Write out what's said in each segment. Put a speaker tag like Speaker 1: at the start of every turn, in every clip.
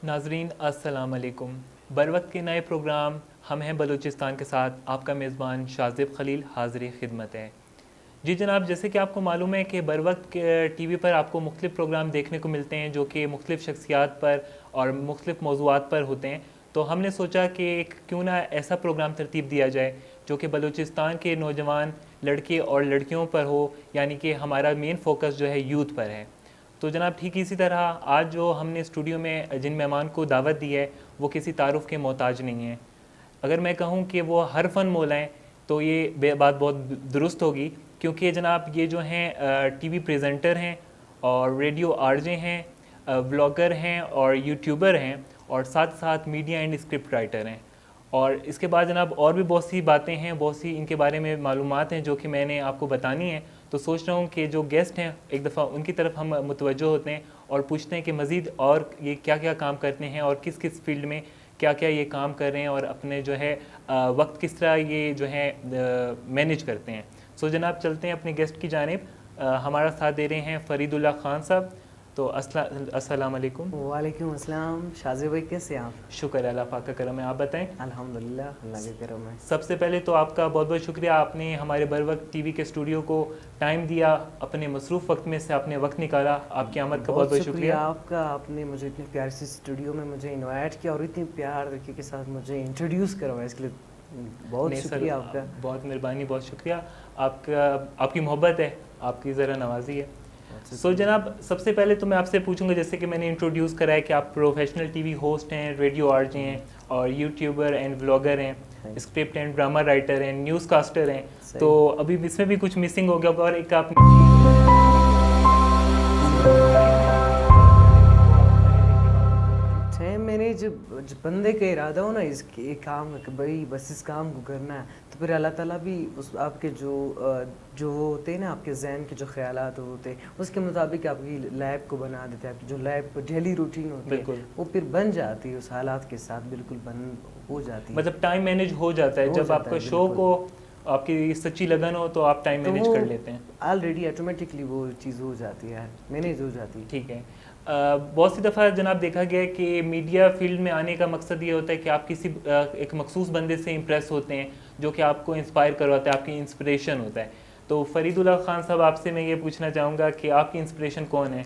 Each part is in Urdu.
Speaker 1: ناظرین السلام علیکم. بروقت کے نئے پروگرام ہم ہیں بلوچستان کے ساتھ آپ کا میزبان شاذب خلیل حاضر خدمت ہے. جی جناب، جیسے کہ آپ کو معلوم ہے کہ بروقت ٹی وی پر آپ کو مختلف پروگرام دیکھنے کو ملتے ہیں جو کہ مختلف شخصیات پر اور مختلف موضوعات پر ہوتے ہیں. تو ہم نے سوچا کہ کیوں نہ ایسا پروگرام ترتیب دیا جائے جو کہ بلوچستان کے نوجوان لڑکے اور لڑکیوں پر ہو، یعنی کہ ہمارا مین فوکس جو ہے یوتھ پر ہے. تو جناب ٹھیک اسی طرح آج جو ہم نے اسٹوڈیو میں جن مہمان کو دعوت دی ہے وہ کسی تعارف کے محتاج نہیں ہیں. اگر میں کہوں کہ وہ ہر فن مولا ہیں تو یہ بات بہت درست ہوگی، کیونکہ جناب یہ جو ہیں ٹی وی پریزنٹر ہیں اور ریڈیو آر جے ہیں، بلاگر ہیں اور یوٹیوبر ہیں، اور ساتھ ساتھ میڈیا اینڈ اسکرپٹ رائٹر ہیں. اور اس کے بعد جناب اور بھی بہت سی باتیں ہیں، بہت سی ان کے بارے میں معلومات ہیں جو کہ میں نے آپ کو بتانی ہیں. تو سوچ رہا ہوں کہ جو گیسٹ ہیں ایک دفعہ ان کی طرف ہم متوجہ ہوتے ہیں اور پوچھتے ہیں کہ مزید اور یہ کیا کیا کام کرتے ہیں اور کس کس فیلڈ میں کیا کیا یہ کام کر رہے ہیں اور اپنے جو ہے وقت کس طرح یہ جو ہے مینیج کرتے ہیں. سو جناب چلتے ہیں اپنے گیسٹ کی جانب. ہمارا ساتھ دے رہے ہیں فرید اللہ خان صاحب. تو السلام علیکم.
Speaker 2: وعلیکم السلام. شاذب بھائی کیسے ہیں آپ؟
Speaker 1: شکر اللہ پاک کا کرم ہے، آپ بتائیں.
Speaker 2: الحمدللہ اللہ کا کرم ہے.
Speaker 1: سب سے پہلے تو آپ کا بہت بہت شکریہ، آپ نے ہمارے بروقت ٹی وی کے اسٹوڈیو کو ٹائم دیا، اپنے مصروف وقت میں سے آپ نے وقت نکالا. آپ کی آمد کا بہت بہت شکریہ.
Speaker 2: آپ کا، آپ نے مجھے اتنے پیار سے اسٹوڈیو میں مجھے انوائٹ کیا اور اتنی پیار طریقے کے ساتھ مجھے انٹروڈیوس کروایا، اس کے لیے بہت شکریہ آپ کا.
Speaker 1: بہت مہربانی، بہت شکریہ آپ کی محبت ہے، آپ کی ذرا نوازی ہے. سو جناب سب سے پہلے تو میں آپ سے پوچھوں گا، جیسے کہ میں نے انٹروڈیوس کرا ہے کہ آپ پروفیشنل ٹی وی ہوسٹ ہیں، ریڈیو آر جے ہیں اور یوٹیوبر اینڈ بلاگر ہیں، اسکرپٹ اینڈ ڈرامہ رائٹر ہیں، نیوز کاسٹر ہیں. تو ابھی اس میں بھی کچھ مسنگ ہو گیا ہوگا، اور ایک آپ
Speaker 2: میں نے جب بندے کا ارادہ ہو نا اس کے کام کہ بھائی بس اس کام کو کرنا ہے، تو پھر اللہ تعالیٰ بھی اس آپ کے جو ہوتے ہیں نا، آپ کے ذہن کے جو خیالات ہوتے ہیں اس کے مطابق آپ کی لائف کو بنا دیتے ہیں. آپ کی جو لائف ڈیلی روٹین ہوتی ہے وہ پھر بن جاتی ہے، اس حالات کے ساتھ بالکل بن ہو جاتی ہے.
Speaker 1: مطلب ٹائم مینیج ہو جاتا ہے جب آپ کا شوق ہو، آپ کی سچی لگن ہو تو آپ ٹائم مینیج کر لیتے ہیں.
Speaker 2: آلریڈی آٹومیٹکلی وہ چیز ہو جاتی ہے، مینیج ہو جاتی ہے.
Speaker 1: ٹھیک ہے. بہت سی دفعہ جناب دیکھا گیا ہے کہ میڈیا فیلڈ میں آنے کا مقصد یہ ہوتا ہے کہ آپ کسی ایک مخصوص بندے سے امپریس ہوتے ہیں جو کہ آپ کو انسپائر کرواتا ہے، آپ کی انسپریشن ہوتا ہے. تو فرید اللہ خان صاحب آپ سے میں یہ پوچھنا چاہوں گا کہ آپ کی انسپریشن کون ہے؟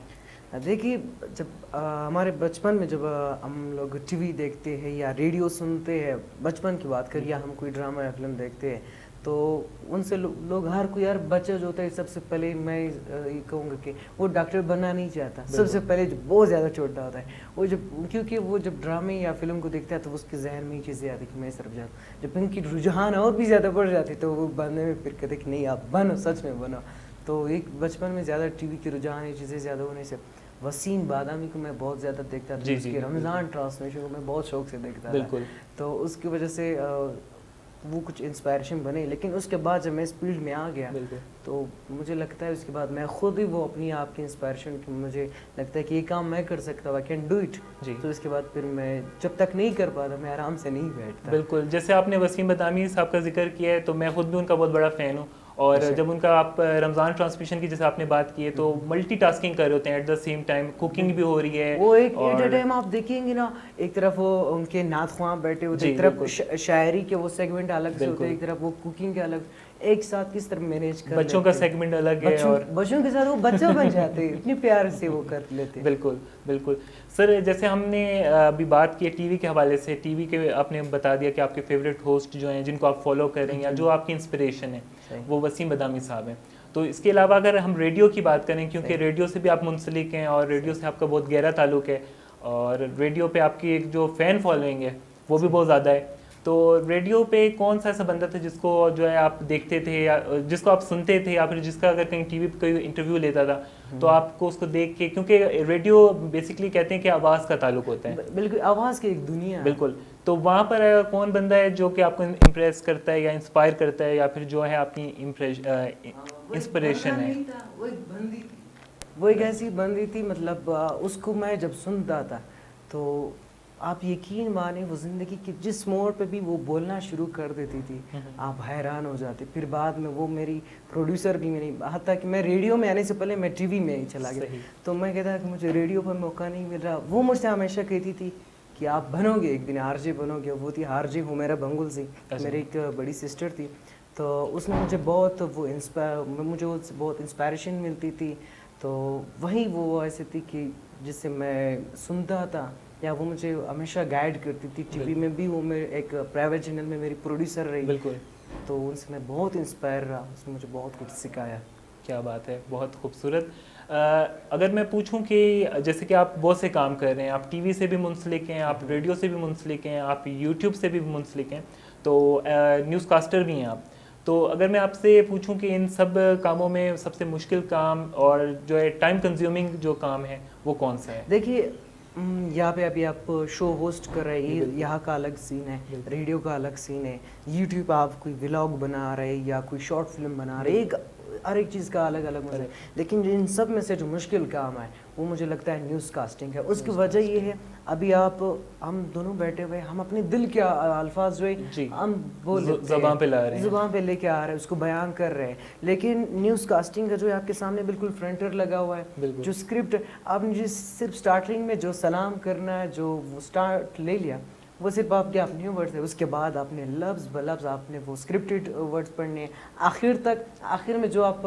Speaker 2: دیکھیے، جب ہمارے بچپن میں جب ہم لوگ ٹی وی دیکھتے ہیں یا ریڈیو سنتے ہیں، بچپن کی بات کریے، ہم کوئی ڈرامہ یا فلم دیکھتے ہیں تو ان سے لوگ ہر کوئی بچہ جو ہوتا ہے سب سے پہلے میں یہ کہوں گا کہ وہ ڈاکٹر بننا نہیں چاہتا. سب سے پہلے جو بہت زیادہ چھوٹا ہوتا ہے وہ کیونکہ وہ جب ڈرامے یا فلم کو دیکھتا ہے تو اس کے ذہن میں یہ چیزیں آتی کہ میں اس طرف جاؤں. جب ان کی رجحان اور بھی زیادہ بڑھ جاتی تو وہ بننے میں پھر کہتے کہ نہیں آپ بنو، سچ میں بنو. تو ایک بچپن میں زیادہ ٹی وی کی رجحان یہ چیزیں زیادہ ہونے سے وسیم بادامی کو میں بہت زیادہ دیکھتا تھا. اس کے رمضان ٹرانسمیشن کو میں بہت شوق سے دیکھتا تھا. تو اس کی وجہ سے وہ کچھ انسپائریشن بنے. لیکن اس کے بعد جب میں اس فیلڈ میں آ گیا تو مجھے لگتا ہے اس کے بعد میں خود ہی وہ اپنی آپ کی انسپائریشن کی مجھے لگتا ہے کہ یہ کام میں کر سکتا ہوں، آئی کین ڈو اٹ. تو اس کے بعد پھر میں جب تک نہیں کر پاتا میں آرام سے نہیں بیٹھتا.
Speaker 1: بالکل، جیسے آپ نے وسیم بادامی صاحب کا ذکر کیا ہے تو میں خود بھی ان کا بہت بڑا فین ہوں. اور جب ان کا آپ رمضان ٹرانسمیشن کی جیسے آپ نے بات کی ہے تو ملٹی ٹاسکنگ کر رہے ہوتے ہیں، at the same time cooking بھی ہو رہی ہے.
Speaker 2: وہ ایٹ اے ٹائم آپ دیکھیں گے نا، ایک طرف وہ ان کے نعت خواں بیٹھے ہوتے ہیں، ایک طرف شاعری کے وہ سیگمنٹ الگ سے ہوتے ہیں، ایک طرف وہ کوکنگ کے الگ، ایک ساتھ کس طرح مینیج کر
Speaker 1: بچوں کا سیگمنٹ الگ ہے اور
Speaker 2: بچوں کے ساتھ وہ بچہ بن جاتے ہیں، اتنی پیار سے وہ کر لیتے ہیں.
Speaker 1: بالکل بالکل. سر جیسے ہم نے ابھی بات کی ٹی وی کے حوالے سے، ٹی وی کے آپ نے بتا دیا کہ آپ کے فیوریٹ ہوسٹ جو ہیں جن کو آپ فالو کر رہے ہیں یا جو آپ کی انسپریشن ہے وہ وسیم بادامی صاحب ہیں. تو اس کے علاوہ اگر ہم ریڈیو کی بات کریں، کیونکہ ریڈیو سے بھی آپ منسلک ہیں اور ریڈیو سے آپ کا بہت گہرا تعلق ہے اور ریڈیو پہ آپ کی ایک جو فین فالوئنگ ہے وہ بھی بہت زیادہ ہے. تو ریڈیو پہ کون سا ایسا بندہ تھا جس کو جو ہے آپ دیکھتے تھے یا جس کو آپ سنتے تھے یا پھر جس کا اگر کہیں ٹی وی پہ کوئی انٹرویو لیتا تھا تو آپ کو اس کو دیکھ کے، کیونکہ ریڈیو بیسکلی کہتے ہیں کہ آواز کا تعلق ہوتا ہے.
Speaker 2: بالکل، آواز کی ایک دنیا ہے.
Speaker 1: بالکل. تو وہاں پر کون بندہ ہے جو کہ آپ کو امپریس کرتا ہے یا انسپائر کرتا ہے یا پھر جو ہے آپ کی انسپریشن ہے؟
Speaker 2: وہ ایک ایسی بندی تھی، مطلب اس کو میں جب سنتا تھا تو آپ یقین مانیں وہ زندگی کے جس موڑ پہ بھی وہ بولنا شروع کر دیتی تھی آپ حیران ہو جاتے. پھر بعد میں وہ میری پروڈیوسر بھی میری, حتیٰ کہ میں ریڈیو میں آنے سے پہلے میں ٹی وی میں ہی چلا گیا, تو میں کہتا کہ مجھے ریڈیو پر موقع نہیں مل رہا. وہ مجھ سے ہمیشہ کہتی تھی کہ آپ بنو گے ایک دن, آر جے بنو گے. وہ تھی آر جے ہمیرا بنگل سی, میری ایک بڑی سسٹر تھی, تو اس میں مجھے بہت مجھے بہت انسپائریشن ملتی تھی. تو وہی وہ ایسے تھی کہ جس سے میں سنتا تھا, یا وہ مجھے ہمیشہ گائیڈ کرتی تھی. ٹی وی میں بھی وہ میرے ایک پرائیویٹ چینل میں میری پروڈیوسر رہی.
Speaker 1: بالکل.
Speaker 2: تو ان سے میں بہت انسپائر رہا, اس نے مجھے بہت کچھ سکھایا.
Speaker 1: کیا بات ہے, بہت خوبصورت. اگر میں پوچھوں کہ جیسے کہ آپ بہت سے کام کر رہے ہیں, آپ ٹی وی سے بھی منسلک ہیں, آپ ریڈیو سے بھی منسلک ہیں, آپ یوٹیوب سے بھی منسلک ہیں, تو نیوز کاسٹر بھی ہیں آپ. تو اگر میں آپ سے پوچھوں کہ ان سب کاموں میں سب سے مشکل کام اور جو ہے ٹائم کنزیومنگ جو کام ہے وہ کون سا ہے؟
Speaker 2: دیکھیے یہاں پہ ابھی آپ شو ہوسٹ کر رہے ہیں, یہاں کا الگ سین ہے, ریڈیو کا الگ سین ہے, یوٹیوب پہ آپ کوئی ولاگ بنا رہے یا کوئی شارٹ فلم بنا رہے, ہر ایک چیز کا الگ الگ مزہ ہے. لیکن ان سب میں سے جو مشکل کام ہے وہ مجھے لگتا ہے نیوز کاسٹنگ ہے. اس کی وجہ یہ ہے, ابھی ہم دونوں بیٹھے ہوئے, ہم اپنے دل کے الفاظ جو ہے ہم بول
Speaker 1: زبان پہ لا رہے ہیں,
Speaker 2: زبان پہ لے کے آ رہے ہیں, اس کو بیان کر رہے ہیں. لیکن نیوز کاسٹنگ کا جو ہے آپ کے سامنے بالکل فرنٹر لگا ہوا ہے, جو اسکرپٹ آپ نے صرف اسٹارٹنگ میں جو سلام کرنا ہے, جو وہ اسٹارٹ لے لیا, وہ صرف آپ کے اپنے ورڈز ہے. اس کے بعد آپ نے لفظ بلفظ آپ نے وہ اسکرپٹڈ ورڈز پڑھنے ہیں. آخر میں جو آپ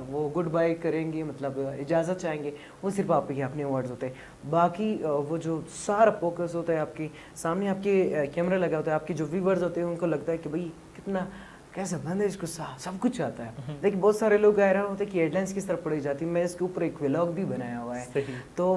Speaker 2: وہ گڈ بائی کریں گے, مطلب اجازت چاہیں گے, وہ صرف آپ کے اپنے ورڈز ہوتے ہیں. باقی وہ جو سارا فوکس ہوتا ہے آپ کے سامنے, آپ کے کیمرہ لگا ہوتا ہے, آپ کے جو ویورز ہوتے ہیں ان کو لگتا ہے کہ بھائی کتنا کیسا بندہ, اس کو سب کچھ آتا ہے. لیکن بہت سارے لوگ حیران ہوتے ہیں کہ ہیڈ لائنس کس طرح پڑھی جاتی ہے. میں اس کے اوپر ایک ولاگ بھی بنایا ہوا ہے, تو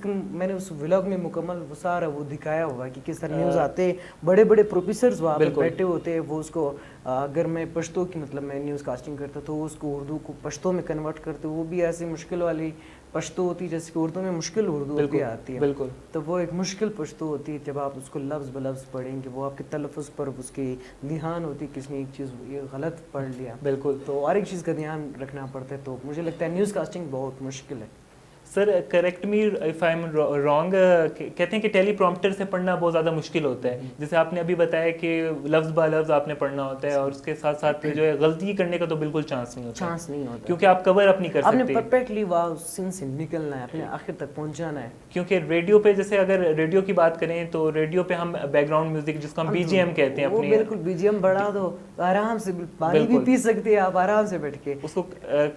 Speaker 2: میں نے اس ولاگ میں مکمل وہ سارا وہ دکھایا ہوا ہے کہ کس طرح نیوز آتے, بڑے بڑے پروفیسرز وہاں پہ بیٹھے ہوتے ہیں. وہ اس کو اگر میں پشتو کی مطلب میں نیوز کاسٹنگ کرتا تو اس کو اردو کو پشتو میں کنورٹ کرتے, وہ بھی ایسی مشکل والی پشتو ہوتی ہے جیسے کہ اردو میں مشکل اردو بھی آتی ہے. بالکل, تو وہ ایک مشکل پشتو ہوتی ہے. جب آپ اس کو لفظ بلفظ پڑھیں گے, وہ آپ کے تلفظ پر اس کی دھیان ہوتی ہے, کس نے ایک چیز غلط پڑھ لیا. بالکل, تو ہر ایک چیز کا دھیان رکھنا پڑتا ہے. تو مجھے لگتا ہے نیوز کاسٹنگ بہت مشکل ہے.
Speaker 1: Sir correct me if I am wrong, کہتے ہیں کہ ٹیلی پرومپٹر سے پڑھنا بہت زیادہ مشکل ہوتا ہے. جیسے آپ نے ابھی بتایا کہ لفظ با لفظ آپ نے پڑھنا ہوتا ہے, اور اس کے ساتھ ساتھ جو ہے غلطی کرنے کا تو بالکل چانس نہیں ہوتا, کیونکہ آپ کور اپ نہیں کر سکتے.
Speaker 2: آپ نے پرفیکٹلی واو سین سے نکلنا ہے, اپنے آخر تک پہنچانا ہے.
Speaker 1: کیونکہ ریڈیو پہ, جیسے اگر ریڈیو کی بات کریں تو ریڈیو پہ ہم بیک گراؤنڈ میوزک جس کو ہم بی جی ایم کہتے ہیں, اپنی
Speaker 2: بالکل بی جی ایم بڑھا دو, آرام سے پانی بھی پی سکتے ہیں آپ آرام سے بیٹھ کے,
Speaker 1: اس کو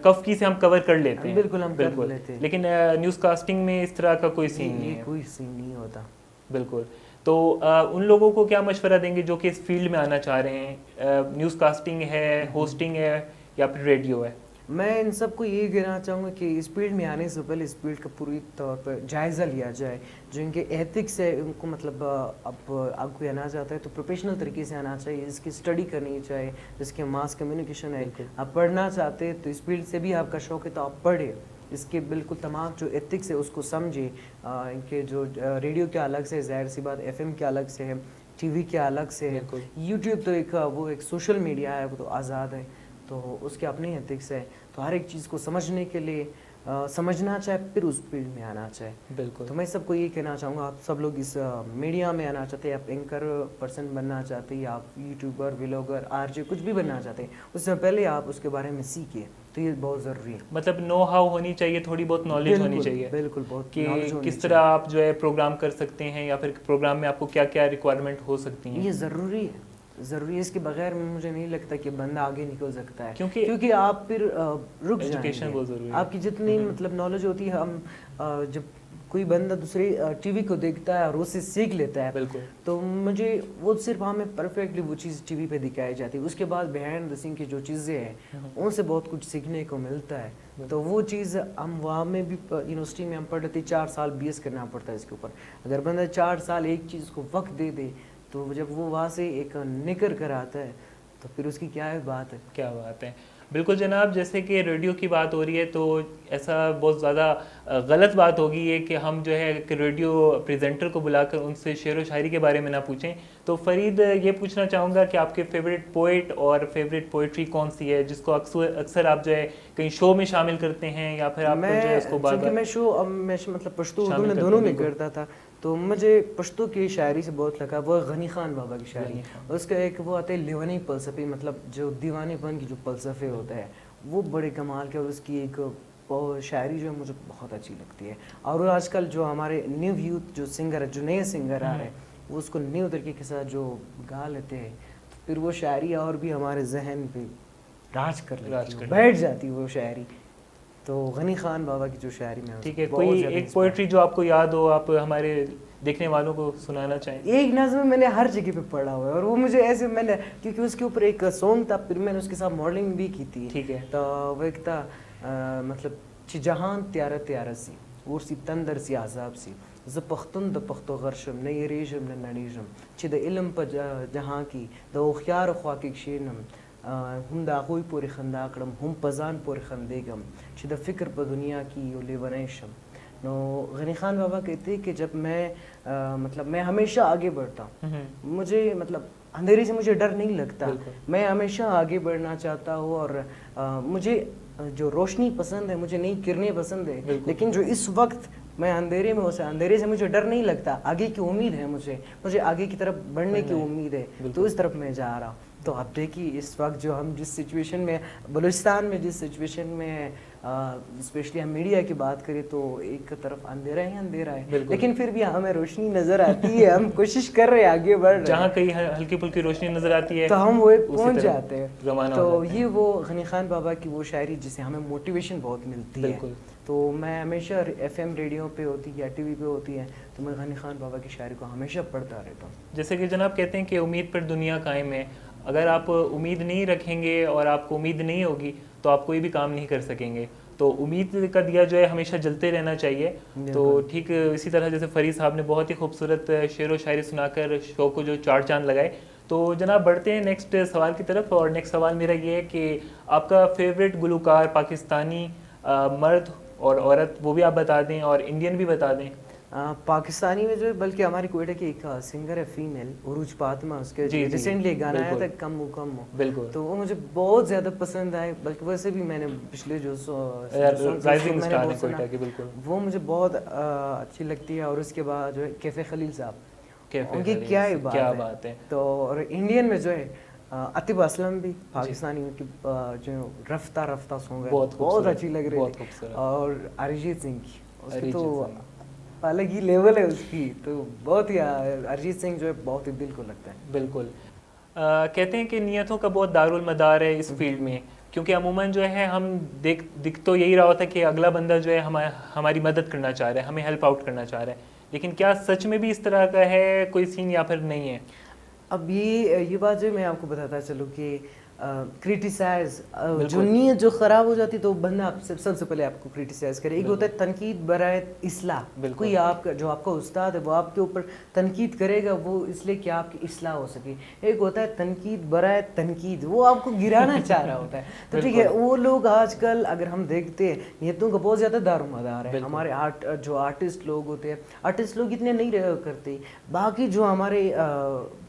Speaker 1: کف کی سے ہم کور کر لیتے ہیں.
Speaker 2: بالکل ہم کر لیتے ہیں.
Speaker 1: لیکن نیوز کاسٹنگ میں اس طرح کا کوئی سین نہیں ہے,
Speaker 2: کوئی سین نہیں ہوتا.
Speaker 1: بالکل. تو ان لوگوں کو کیا مشورہ دیں گے جو کہ اس فیلڈ میں آنا چاہ رہے ہیں, نیوز کاسٹنگ ہے, ہوسٹنگ ہے, یا پھر ریڈیو ہے؟
Speaker 2: میں ان سب کو یہی کہنا چاہوں گا کہ اس فیلڈ میں آنے سے پہلے اس فیلڈ کا پوری طور پر جائزہ لیا جائے. جو ان کے ایتھکس ہے ان کو, مطلب اب آپ کو آنا چاہتا ہے تو پروفیشنل طریقے سے آنا چاہیے, اس کی اسٹڈی کرنی چاہیے, جس کے ماس کمیونیکیشن ہے. آپ پڑھنا چاہتے ہیں تو اس فیلڈ سے بھی آپ کا شوق ہے تو آپ پڑھیں, اس کے بالکل تمام جو ایتھکس ہے اس کو سمجھیں. ان کے جو ریڈیو کے الگ سے, ظاہر سی بات ایف ایم کے الگ سے ہے, ٹی وی کے الگ سے ہے, یوٹیوب تو وہ ایک سوشل میڈیا ہے, وہ تو آزاد ہے, تو اس کے اپنے ایتھکس ہے. تو ہر ایک چیز کو سمجھنے کے لیے سمجھنا چاہے پھر اس فیلڈ میں آنا چاہے. بالکل, تو میں سب کو یہ کہنا چاہوں گا, آپ سب لوگ اس میڈیا میں آنا چاہتے ہیں, آپ اینکر پرسن بننا چاہتے ہیں, آپ یوٹیوبر, ولاگر, آر جے کچھ بھی بننا چاہتے ہیں, اس سے پہلے آپ اس کے بارے میں سیکھیں. تو یہ بہت ضروری ہے.
Speaker 1: مطلب نو ہاؤ ہونی چاہیے, تھوڑی بہت نالج ہونی چاہیے.
Speaker 2: بالکل, بہت
Speaker 1: کہ کس طرح آپ جو ہے پروگرام کر سکتے ہیں, یا پھر پروگرام میں آپ کو کیا کیا ریکوائرمنٹ ہو سکتی ہیں.
Speaker 2: یہ ضروری ہے, ضروری ہے. اس کے بغیر مجھے نہیں لگتا کہ بندہ آگے نکل سکتا ہے, کیونکہ آپ پھر رک جائیں گے. آپ کی جتنی مطلب نالج ہوتی ہے, ہم جب کوئی بندہ دوسری ٹی وی کو دیکھتا ہے اور اس سے سیکھ لیتا ہے, تو مجھے وہ صرف ہمیں پرفیکٹلی وہ چیز ٹی وی پہ دکھائی جاتی ہے. اس کے بعد بہائنڈ دا سین کی جو چیزیں ہیں ان سے بہت کچھ سیکھنے کو ملتا ہے. تو وہ چیز ہم وہاں میں بھی یونیورسٹی میں ہم پڑھ لیتے, 4 سال BS کرنا پڑتا ہے اس کے اوپر. اگر بندہ 4 سال ایک چیز کو وقت دے دے, تو جب وہ وہاں سے ایک نکر کر آتا ہے تو پھر اس کی کیا بات ہے.
Speaker 1: کیا بات ہے. بالکل جناب, جیسے کہ ریڈیو کی بات ہو رہی ہے تو ایسا بہت زیادہ غلط بات ہوگی ہے کہ ہم جو ہے کہ ریڈیو پریزنٹر کو بلا کر ان سے شعر و شاعری کے بارے میں نہ پوچھیں. تو فرید, یہ پوچھنا چاہوں گا کہ آپ کے فیوریٹ پوئٹ اور فیوریٹ پوئٹری کون سی ہے, جس کو اکثر آپ جو ہے کہیں شو میں شامل کرتے ہیں, یا پھر آپ جو ہے اس کو
Speaker 2: میں شو مطلب پشتو اردو میں دونوں میں کرتا تھا, تو مجھے پشتو کی شاعری سے بہت لگا. وہ غنی خان بابا کی شاعری, اس کا ایک وہ آتا ہے لیونی فلسفی, مطلب جو دیوانے پن کی جو فلسفے ہوتا ہے وہ بڑے کمال کے, اور اس کی ایک شاعری جو ہے مجھے بہت اچھی لگتی ہے. اور آج کل جو ہمارے نیو یوتھ جو سنگر ہے, جو نئے سنگر آ رہے ہیں, وہ اس کو نیو طریقے کے ساتھ جو گا لیتے ہیں, پھر وہ شاعری اور بھی ہمارے ذہن پہ راج کر لیتی ہے, بیٹھ جاتی ہے وہ شاعری. تو غنی خان بابا کی جو شاعری میں,
Speaker 1: ٹھیک ہے, کوئی ایک پوئٹری جو آپ کو یاد ہو, آپ ہمارے دیکھنے والوں کو سنانا چاہیں؟
Speaker 2: ایک نظم میں نے ہر جگہ پہ پڑھا ہوا ہے, اور وہ مجھے ایسے میں نے, کیونکہ اس کے اوپر ایک سانگ تھا, پھر میں نے اس کے ساتھ ماڈلنگ بھی کی تھی.
Speaker 1: ٹھیک ہے.
Speaker 2: تو وہ ایک تھا مطلب چی جہان تیارہ تیارہ سی اور سی تندر سی عذاب سی ز پختون د پختو غرشم نہ یریجم نہ نڑیجم چی د علم پہ جہاں کی د اوخیار خواکک شینم ہم دا آغوی پوری خنداکڑم ہم پزان پوری خندیگم چی د فکر پہ دنیا کی یو لیونیشم. نو غنی خان بابا کہتے کہ جب میں مطلب میں ہمیشہ آگے بڑھتا ہوں, مجھے مطلب اندھیرے سے مجھے ڈر نہیں لگتا, میں ہمیشہ آگے بڑھنا چاہتا ہوں, اور مجھے جو روشنی پسند ہے, مجھے نئی کرنیں پسند ہے, لیکن جو اس وقت میں اندھیرے میں ہوں, اندھیرے سے مجھے ڈر نہیں لگتا, آگے کی امید ہے, مجھے آگے کی طرف بڑھنے کی امید ہے, تو اس طرف میں جا رہا ہوں. تو آپ دیکھیے اس وقت جو ہم جس سچویشن میں بلوچستان میں جس سچویشن میں اسپیشلی ہم میڈیا کی بات کریں تو ایک طرف اندھیرا ہی اندھیرا ہے, لیکن پھر بھی ہمیں روشنی نظر آتی ہے, ہم کوشش کر رہے ہیں آگے بڑھ رہے ہیں,
Speaker 1: جہاں کہیں ہلکی پھلکی روشنی نظر آتی ہے
Speaker 2: تو ہم وہ پہنچ جاتے ہیں. تو یہ وہ غنی خان بابا کی وہ شاعری جس سے ہمیں موٹیویشن بہت ملتی ہے. تو میں ہمیشہ ایف ایم ریڈیو پہ ہوتی ہے یا ٹی وی پہ ہوتی ہے تو میں غنی خان بابا کی شاعری کو ہمیشہ پڑھتا رہتا ہوں.
Speaker 1: جیسے کہ جناب کہتے ہیں کہ امید پر دنیا قائم ہے, اگر آپ امید نہیں رکھیں گے اور آپ کو امید نہیں ہوگی تو آپ کوئی بھی کام نہیں کر سکیں گے. تو امید کا دیا جو ہے ہمیشہ جلتے رہنا چاہیے. تو ٹھیک اسی طرح جیسے فرید صاحب نے بہت ہی خوبصورت شعر و شاعری سنا کر شو کو جو 4 چاند لگائے. تو جناب بڑھتے ہیں نیکسٹ سوال کی طرف, اور نیکسٹ سوال میرا یہ ہے کہ آپ کا فیوریٹ گلوکار پاکستانی مرد اور عورت وہ بھی آپ بتا دیں, اور انڈین بھی بتا دیں.
Speaker 2: پاکستانی میں جو ہے بلکہ ہماری کوئٹہ کی ایک سنگر ہے فیمیل عروج فاطمہ, اس کے ریسنٹلی گانا آیا تھا کم ہو کم ہو,
Speaker 1: بالکل,
Speaker 2: تو وہ مجھے بہت زیادہ پسند آئے. بلکہ ویسے بھی میں نے پچھلے جو
Speaker 1: رائزنگ اسٹار ہے کوئٹہ کی, بالکل
Speaker 2: وہ مجھے بہت اچھی لگتی ہے. اور اس کے بعد جو ہے کیفے خلیل صاحب, ان کی کیا بات ہے. تو اور انڈین میں جو ہے عاطف اسلم بھی پاکستانی کی جو رفتہ رفتہ سانگ ہے بہت اچھی لگ رہی ہے. اور ارجیت سنگھ کی, اس کی تو الگ ہی لیول ہے اس کی, تو بہت ہی ارجیت سنگھ جو ہے بہت ہی دل کو لگتا ہے.
Speaker 1: بالکل. کہتے ہیں کہ نیتوں کا بہت دارالمدار ہے اس فیلڈ میں, کیونکہ عموماً جو ہے ہم دکھ تو یہی رہا ہوتا ہے کہ اگلا بندہ جو ہے ہماری مدد کرنا چاہ رہا ہے, ہمیں ہیلپ آؤٹ کرنا چاہ رہا ہے, لیکن کیا سچ میں بھی اس طرح کا ہے کوئی سین یا پھر نہیں ہے؟
Speaker 2: اب یہ بات جو ہے میں آپ کو بتاتا چلوں کہ کریٹیسائز جو نیت جو خراب ہو جاتی تو بندہ سب سے پہلے آپ کو کریٹیسائز کرے. ایک ہوتا ہے تنقید برائے اصلاح, کوئی آپ کا جو آپ کا استاد ہے وہ آپ کے اوپر تنقید کرے گا وہ اس لیے کہ آپ کی اصلاح ہو سکے. ایک ہوتا ہے تنقید برائے تنقید, وہ آپ کو گرانا چاہ رہا ہوتا ہے. تو ٹھیک ہے, وہ لوگ آج کل اگر ہم دیکھتے ہیں نیتوں کا بہت زیادہ دارومدار ہے. ہمارے جو آرٹسٹ لوگ ہوتے ہیں, آرٹسٹ لوگ اتنے نہیں رہا کرتے. باقی جو ہمارے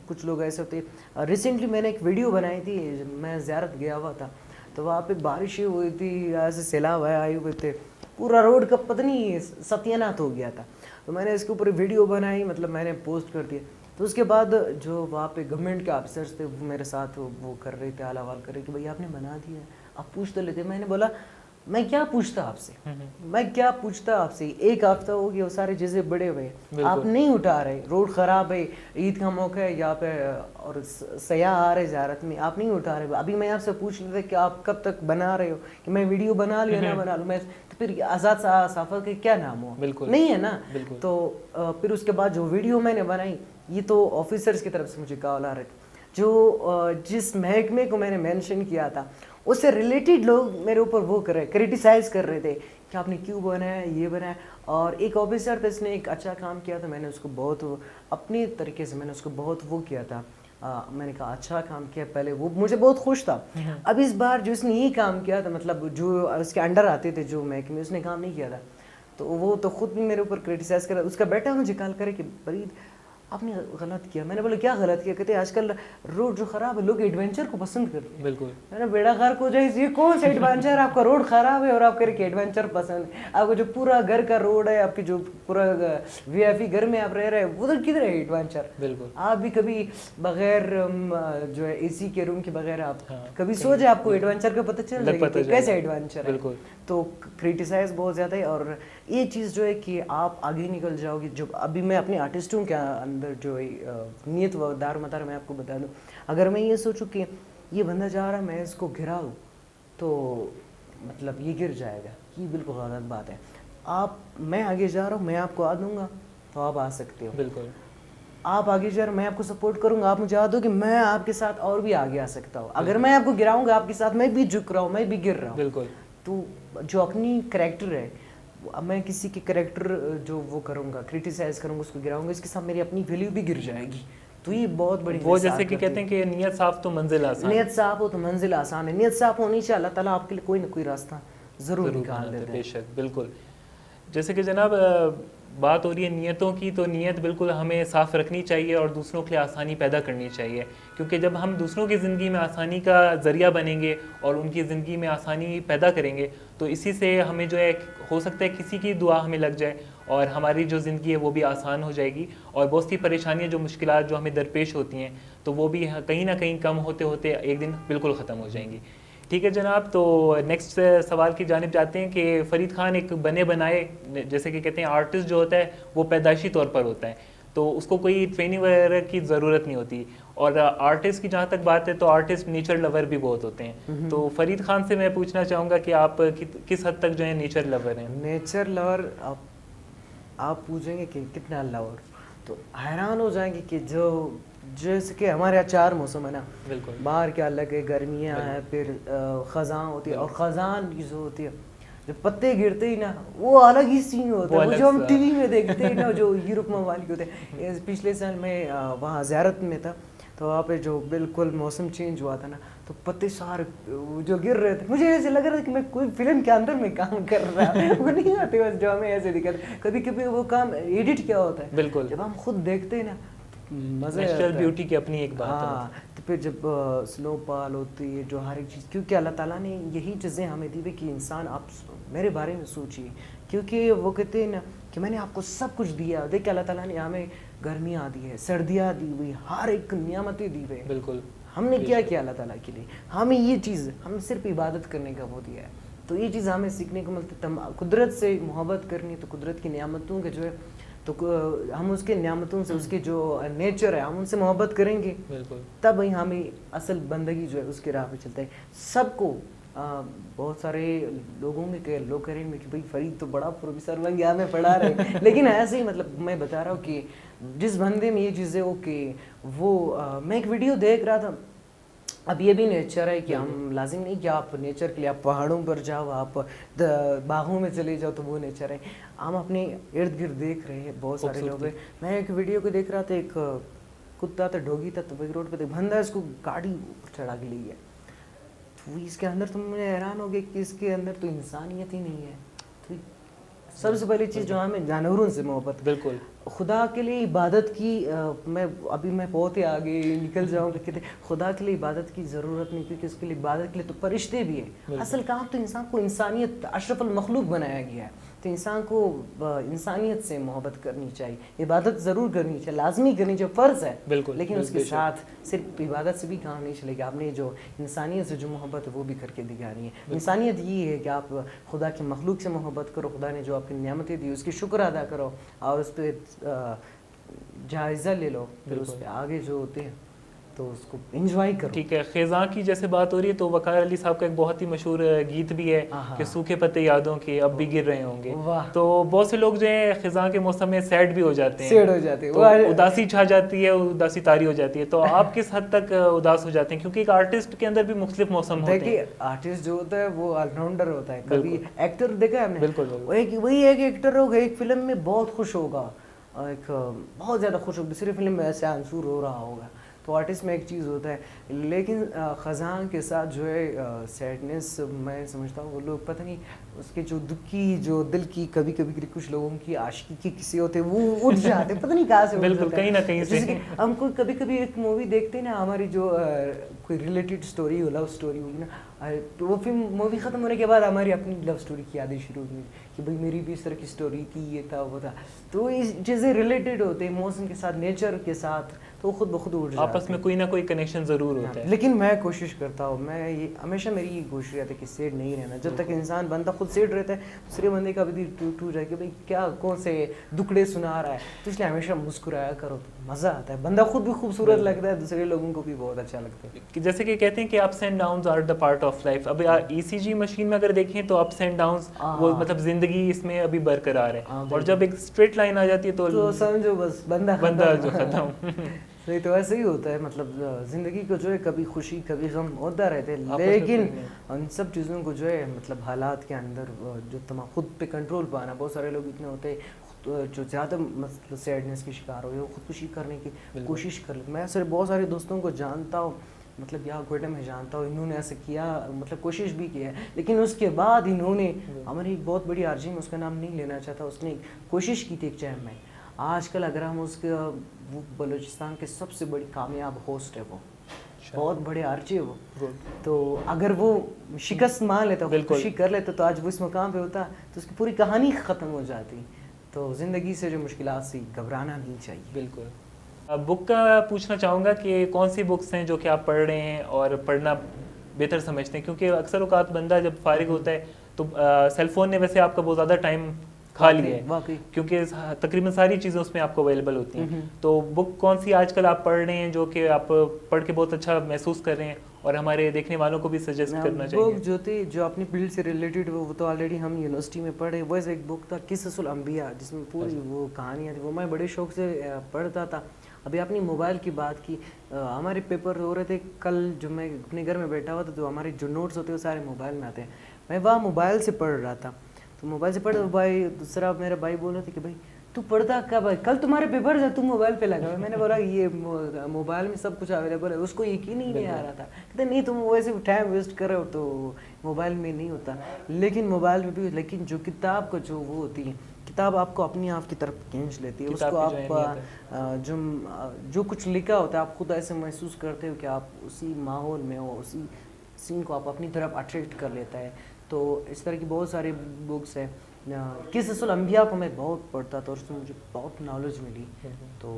Speaker 2: کچھ لوگ ایسے ہوتے ہیں, ریسنٹلی میں نے ایک ویڈیو بنائی تھی, میں زیارت گیا ہوا تھا تو وہاں پہ بارشیں ہوئی تھی, ایسے سیلاب آئے ہوئے تھے, پورا روڈ کا پتہ نہیں ستیانات ہو گیا تھا. تو میں نے اس کے اوپر ویڈیو بنائی, مطلب میں نے پوسٹ کر دیا. تو اس کے بعد جو وہاں پہ گورنمنٹ کے آفیسرس تھے وہ میرے ساتھ وہ کر رہے تھے, حال حوال کر رہے کہ بھائی آپ نے بنا دیا ہے, آپ پوچھ تو لیتے. میں نے بولا میں کیا پوچھتا آپ سے, میں کیا پوچھتا آپ سے, ایک ہفتہ ہو گیا وہ سارے چیزیں بڑے ہوئے, آپ نہیں اٹھا رہے, روڈ خراب ہے, عید کا موقع ہے یہاں پہ اور سیاح آ رہے زیارت میں, آپ نہیں اٹھا رہے. ابھی میں آپ سے پوچھ لیتا کہ آپ کب تک بنا رہے ہو, کہ میں ویڈیو بنا لوں نہ بنا لوں, میں تو پھر آزاد صحافت کا کیا نام ہو, نہیں ہے نا. تو پھر اس کے بعد جو ویڈیو میں نے بنائی یہ تو آفیسرس کی طرف سے مجھے کال آ رہے تھے, جو جس محکمے کو میں نے مینشن کیا تھا اس سے ریلیٹڈ لوگ میرے اوپر وہ کر رہے, کریٹیسائز کر رہے تھے کہ آپ نے کیوں بنایا یہ بنایا. اور ایک آفیسر تھا, اس نے ایک اچھا کام کیا تھا, میں نے اس کو بہت اپنی طریقے سے میں نے اس کو بہت وہ کیا تھا, میں نے کہا اچھا کام کیا پہلے, وہ مجھے بہت خوش تھا. اب اس بار جو اس نے یہ کام کیا تھا, مطلب جو اس کے انڈر آتے تھے جو محکمے, اس نے کام نہیں کیا تھا, تو وہ تو خود بھی میرے اوپر کریٹیسائز کر رہا. اس کا بیٹا مجھے کال کرے کہ فرید آپ نے غلط کیا. میں نے بولا کیا غلط کیا؟ کہتے ہیں آج کل روڈ جو خراب ہے لوگ ایڈونچر کو پسند کرتے ہیں.
Speaker 1: بالکل.
Speaker 2: میں نے بیڑا غرق ہو جائے یہ کون سا ایڈونچر؟ آپ کا روڈ خراب ہے اور آپ کہہ رہے کہ ایڈونچر پسند ہے. آپ کا جو پورا گھر کا روڈ ہے, آپ کی جو پورا وی آئی پی گھر میں آپ رہ رہے ہیں, ادھر کدھر ہے ایڈونچر؟
Speaker 1: بالکل.
Speaker 2: آپ بھی کبھی بغیر جو ہے اے سی کے روم کے بغیر آپ کبھی سو جائے, آپ کو ایڈونچر کا پتہ چل جائے گا کہ کیسے ایڈونچر ہے.
Speaker 1: بالکل.
Speaker 2: تو کریٹیسائز بہت زیادہ ہے. اور یہ چیز جو ہے کہ آپ آگے نکل جاؤ گے. جو ابھی میں اپنے آرٹسٹوں کے اندر جو نیت و دار مدار میں آپ کو بتا دوں, اگر میں یہ سوچوں کہ یہ بندہ جا رہا ہے میں اس کو گراؤں تو مطلب یہ گر جائے گا, یہ بالکل غلط بات ہے. میں آگے جا رہا ہوں, میں آپ کو آ دوں گا تو آپ آ سکتے ہو.
Speaker 1: بالکل.
Speaker 2: آپ آگے جا رہے, میں آپ کو سپورٹ کروں گا, آپ مجھے آ دو کہ میں آپ کے ساتھ اور بھی آگے آ سکتا ہوں. اگر میں آپ کو گراؤں گا آپ کے ساتھ, میں بھی جھک رہا ہوں, میں بھی گر رہا ہوں.
Speaker 1: بالکل.
Speaker 2: تو جو اپنی کریکٹر ہے, اب میں کسی کی کریکٹر جو وہ کروں گا, کریٹیسائز کروں گا, اس کو گراؤں گا, اس کے ساتھ میری اپنی ویلیو بھی گر جائے گی. تو یہ بہت بڑی
Speaker 1: وہ جیسے کہ کہتے ہیں کہ نیت صاف تو منزل آسان.
Speaker 2: نیت صاف ہو تو منزل آسان ہے. نیت صاف ہونی چاہیے, اللہ تعالیٰ آپ کے لیے کوئی نہ کوئی راستہ ضرور نکال دیتے ہیں.
Speaker 1: بے شک. بالکل. جیسے کہ جناب بات ہو رہی ہے نیتوں کی, تو نیت بالکل ہمیں صاف رکھنی چاہیے اور دوسروں کے لیے آسانی پیدا کرنی چاہیے, کیونکہ جب ہم دوسروں کی زندگی میں آسانی کا ذریعہ بنیں گے اور ان کی زندگی میں آسانی پیدا کریں گے, تو اسی سے ہمیں جو ہے ہو سکتا ہے کسی کی دعا ہمیں لگ جائے اور ہماری جو زندگی ہے وہ بھی آسان ہو جائے گی, اور بہت سی پریشانیاں جو مشکلات جو ہمیں درپیش ہوتی ہیں تو وہ بھی کہیں نہ کہیں کم ہوتے ہوتے ایک دن بالکل ختم ہو جائیں گی. ٹھیک ہے جناب, تو نیکسٹ سوال کی جانب جاتے ہیں کہ فرید خان ایک بنے بنائے, جیسے کہ کہتے ہیں آرٹسٹ جو ہوتا ہے وہ پیدائشی طور پر ہوتا ہے, تو اس کو کوئی ٹریننگ وغیرہ کی ضرورت نہیں ہوتی, اور آرٹسٹ کی جہاں تک بات ہے تو آرٹسٹ نیچر لور بھی بہت ہوتے ہیں. تو فرید خان سے میں پوچھنا چاہوں گا کہ آپ کس حد تک جو ہے نیچر لور ہیں؟
Speaker 2: نیچر لور آپ پوچھیں گے کہ کتنا لور, تو حیران ہو جائیں گے کہ جیسے کہ ہمارے یہاں 4 موسم ہے نا.
Speaker 1: بالکل.
Speaker 2: باہر کیا الگ ہے, گرمیاں ہیں, پھر خزاں ہوتی ہے, اور خزان کی جو ہوتی ہے جب پتے گرتے ہی نا وہ الگ ہی سین ہوتا ہے, وہ جو ہم ٹی وی میں دیکھتے ہیں نا, جو یورپ ممالک ہوتے ہیں. پچھلے سال میں وہاں زیارت میں تھا, تو وہاں پہ جو بالکل موسم چینج ہوا تھا نا, تو پتے سارے جو گر رہے تھے, مجھے ایسے لگ رہا تھا کہ میں کوئی فلم کے اندر میں کام کر رہا ہوں. وہ نہیں آتے بس جو ہمیں ایسے دکھاتے, کبھی کبھی وہ کام ایڈٹ کیا ہوتا ہے.
Speaker 1: بالکل.
Speaker 2: جب ہم خود دیکھتے ہیں نا مزہ
Speaker 1: نیچرل بیوٹی کی اپنی ایک بات ہے.
Speaker 2: ہاں, تو پھر جب سنو پال ہوتی ہے, جو ہر ایک چیز, کیونکہ اللہ تعالیٰ نے یہی چیزیں ہمیں دی ہوئی کہ انسان آپ میرے بارے میں سوچیے, کیونکہ وہ کہتے ہیں نا کہ میں نے آپ کو سب کچھ دیا. دیکھ اللہ تعالیٰ نے ہمیں گرمیاں دی ہے, سردیاں دی ہوئی, ہر ایک نعمتیں دی ہوئی.
Speaker 1: بالکل.
Speaker 2: ہم نے کیا کیا اللہ تعالیٰ کے لیے؟ ہمیں یہ چیز, ہم صرف عبادت کرنے کا وہ دیا ہے. تو یہ چیز ہمیں سیکھنے کو ملتی ہے. قدرت سے محبت کرنی, تو قدرت کی نعمتوں کے جو ہے, تو ہم اس کے نعمتوں سے, اس کے جو نیچر ہے, ہم ان سے محبت کریں گے.
Speaker 1: بالکل.
Speaker 2: تب ہی ہمیں اصل بندگی جو ہے اس کے راہ پہ چلتا ہے. سب کو بہت سارے لوگوں میں کہ لوگ کہیں گے کہ بھائی فرید تو بڑا پروفیسر بن گیا, ہمیں پڑھا رہے, لیکن ایسے ہی مطلب میں بتا رہا ہوں کہ جس بندے میں یہ چیزیں ہو کہ وہ میں ایک ویڈیو دیکھ رہا تھا. اب یہ بھی نیچر ہے کہ ہم لازم نہیں کہ آپ نیچر کے لیے آپ پہاڑوں پر جاؤ, آپ باغوں میں چلے جاؤ تو وہ نیچر ہے. ہم اپنے ارد گرد دیکھ رہے ہیں بہت سارے لوگ ہیں. میں ایک ویڈیو کو دیکھ رہا تھا, ایک کتا تھا, ڈوگی تھا, تو روڈ پہ بندہ اس کو گاڑی چڑھا کے لے گیا. تو اس کے اندر تم مجھے حیران ہو گئے کہ اس کے اندر تو انسانیت ہی نہیں ہے. تو سب سے پہلی چیز جو ہمیں جانوروں سے محبت.
Speaker 1: بالکل.
Speaker 2: خدا کے لیے عبادت کی, میں بہت ہی آگے نکل جاؤں گا, کہتے خدا کے لیے عبادت کی ضرورت نہیں, کیونکہ اس کے لیے عبادت کے لیے تو فرشتے بھی ہیں. اصل کام تو انسان کو انسانیت, اشرف المخلوق بنایا گیا ہے. تو انسان کو انسانیت سے محبت کرنی چاہیے, عبادت ضرور کرنی چاہیے, لازمی کرنی چاہیے, فرض ہے.
Speaker 1: بالکل.
Speaker 2: لیکن اس کے ساتھ صرف عبادت سے بھی کام نہیں چلے گا. آپ نے جو انسانیت سے جو محبت ہے وہ بھی کر کے دکھانی ہے. انسانیت یہ ہے کہ آپ خدا کی مخلوق سے محبت کرو, خدا نے جو آپ کی نعمتیں دی اس کی شکر ادا کرو, اور اس پہ جائزہ لے لو, پھر اس پہ آگے جو ہوتے ہیں تو اس کو انجوائے کرو.
Speaker 1: ٹھیک ہے. خزاں کی جیسے بات ہو رہی ہے تو وقار علی صاحب کا ایک بہت ہی مشہور گیت بھی ہے کہ سوکھے پتے یادوں کے اب بھی گر رہے ہوں گے. تو بہت سے لوگ جو ہیں خزاں کے موسم میں سیڈ بھی ہو جاتے ہیں, اداسی چھا جاتی ہے, اداسی طاری ہو جاتی ہے. تو آپ کس حد تک اداس ہو جاتے ہیں, کیونکہ ایک آرٹسٹ کے اندر بھی مختلف موسم ہوتے ہیں.
Speaker 2: دیکھیے آرٹسٹ جو ہوتا ہے وہ آل راؤنڈر ہوتا ہے. کبھی ایکٹر دیکھا ہے ہم نے,
Speaker 1: بالکل
Speaker 2: وہی ایک ایکٹر ہوگا, ایک فلم میں بہت خوش ہوگا, ایک بہت زیادہ خوش ہوگا, دوسری فلم میں ایسے آنسور ہو رہا ہوگا. تو آرٹسٹ میں ایک چیز ہوتا ہے. لیکن خزاں کے ساتھ جو ہے سیڈنس میں سمجھتا ہوں وہ لوگ پتہ نہیں اس کے جو دکھی جو دل کی کبھی کبھی کچھ لوگوں کی عاشقی کی کسی ہوتے وہ اٹھ جاتے پتہ نہیں کہاں سے.
Speaker 1: بالکل کہیں نہ کہیں سے
Speaker 2: ہم کو کبھی کبھی ایک مووی دیکھتے ہیں نا ہماری جو کوئی ریلیٹڈ اسٹوری ہو لو اسٹوری ہوگی نا وہ فلم مووی ختم ہونے کے بعد ہماری اپنی لو اسٹوری کی یادیں شروع ہوئی کہ بھائی میری بھی اس طرح کی اسٹوری تھی یہ تھا وہ تھا. تو یہ چیزیں ریلیٹڈ ہوتے ہیں موسم کے ساتھ نیچر کے ساتھ تو خود بخود اٹھ جاتے ہیں.
Speaker 1: آپس میں کوئی نہ کوئی کنیکشن ضرور ہوتا ہے.
Speaker 2: لیکن میں کوشش کرتا ہوں میں یہ ہمیشہ میری یہ کوشش رہتی ہے کہ سیڈ نہیں رہنا. جب تک انسان بندہ خود سیڈ رہتا ہے دوسرے بندے کا بھی ٹوٹ جائے کہ بھائی کیا کون سے دکڑے سنا رہا ہے. تو اس لیے ہمیشہ مسکرایا کرو مزہ آتا ہے. بندہ خود بھی خوبصورت لگتا ہے دوسرے لوگوں کو بھی بہت اچھا لگتا ہے.
Speaker 1: جیسے کہ کہتے ہیں کہ ups and downs are the part of life. اب ECG مشین میں اگر دیکھیں تو اپس اینڈ ڈاؤنز وہ مطلب زندگی اس میں ابھی برقرار ہے اور جب ایک اسٹریٹ لائن آ جاتی ہے تو
Speaker 2: سمجھو بس بندہ
Speaker 1: جو ختم.
Speaker 2: صحیح. تو ایسے ہی ہوتا ہے مطلب زندگی کو جو ہے کبھی خوشی کبھی غم ہوتا رہتے ہیں لیکن ان سب چیزوں کو جو ہے مطلب حالات کے اندر جو تمام خود پہ کنٹرول پانا. بہت سارے لوگ اتنے ہوتے ہیں جو زیادہ مطلب سیڈنس کی شکار ہوئے وہ خودکشی کرنے کی کوشش کر لیتے. میں صرف بہت سارے دوستوں کو جانتا ہوں مطلب یہاں کوئٹہ میں جانتا ہوں انہوں نے ایسا کیا مطلب کوشش بھی کیا ہے لیکن اس کے بعد انہوں نے ہماری ایک بہت بڑی آرجی میں اس کا نام نہیں لینا چاہتا اس نے کوشش کی تھی ایک چیب میں. آج کل اگر ہم اس کا وہ بلوچستان کے سب سے بڑی کامیاب ہوسٹ ہے وہ بہت بڑے آرچی ہے وہ. تو اگر وہ شکست مان لیتا خوشی کر لیتا تو آج وہ اس مقام پہ ہوتا تو اس کی پوری کہانی ختم ہو جاتی. تو زندگی سے جو مشکلات سے گھبرانا نہیں چاہیے.
Speaker 1: بالکل. بک کا پوچھنا چاہوں گا کہ کون سی بکس ہیں جو کہ آپ پڑھ رہے ہیں اور پڑھنا بہتر سمجھتے ہیں کیونکہ اکثر اوقات بندہ جب فارغ ہوتا ہے تو سیل فون نے ویسے آپ کا بہت زیادہ ٹائم کھا لیا ہے کیونکہ تقریباً ساری چیزیں اس میں آپ کو اویلیبل ہوتی ہیں. تو بک کون سی آج کل آپ پڑھ رہے ہیں جو کہ آپ پڑھ کے بہت اچھا محسوس کر رہے ہیں اور ہمارے دیکھنے والوں کو بھی سجیسٹ کرنا چاہیے؟
Speaker 2: بک جو تھی جو اپنی فیلڈ سے ریلیٹڈ وہ تو آلریڈی ہم یونیورسٹی میں پڑھے. وہ ایک بک تھا قصص الانبیاء جس میں پوری وہ کہانیاں تھیں. وہ میں بڑے شوق سے پڑھتا تھا. ابھی اپنی موبائل کی بات کی ہمارے پیپر ہو رہے تھے کل جو میں اپنے گھر میں بیٹھا ہوا تھا تو ہمارے جو نوٹس ہوتے ہیں وہ سارے موبائل میں آتے ہیں. میں وہاں موبائل سے پڑھ رہا تھا تو موبائل سے پڑھ بھائی دوسرا میرا بھائی بول رہا تھا کہ بھائی تو پڑھتا کب ہے کل تمہارے پیپر ہے تم موبائل پہ لگا. میں نے بولا یہ موبائل میں سب کچھ اویلیبل ہے. اس کو یقین ہی نہیں آ رہا تھا. کہتے نہیں تم ویسے ٹائم ویسٹ کر رہے ہو تو موبائل میں نہیں ہوتا. لیکن موبائل میں بھی لیکن جو کتاب کا جو وہ ہوتی ہے کتاب آپ کو اپنی آپ کی طرف کھینچ لیتی ہے. اس کو آپ جو کچھ لکھا ہوتا ہے آپ خود ایسے محسوس کرتے ہو کہ آپ اسی ماحول میں ہو اسی سین کو آپ اپنی طرف اٹریکٹ کر لیتا ہے. تو اس طرح کی بہت ساری بکس ہیں. قصص الانبیاء کو میں بہت پڑھتا تھا اور اس سے مجھے بہت نالج ملی. تو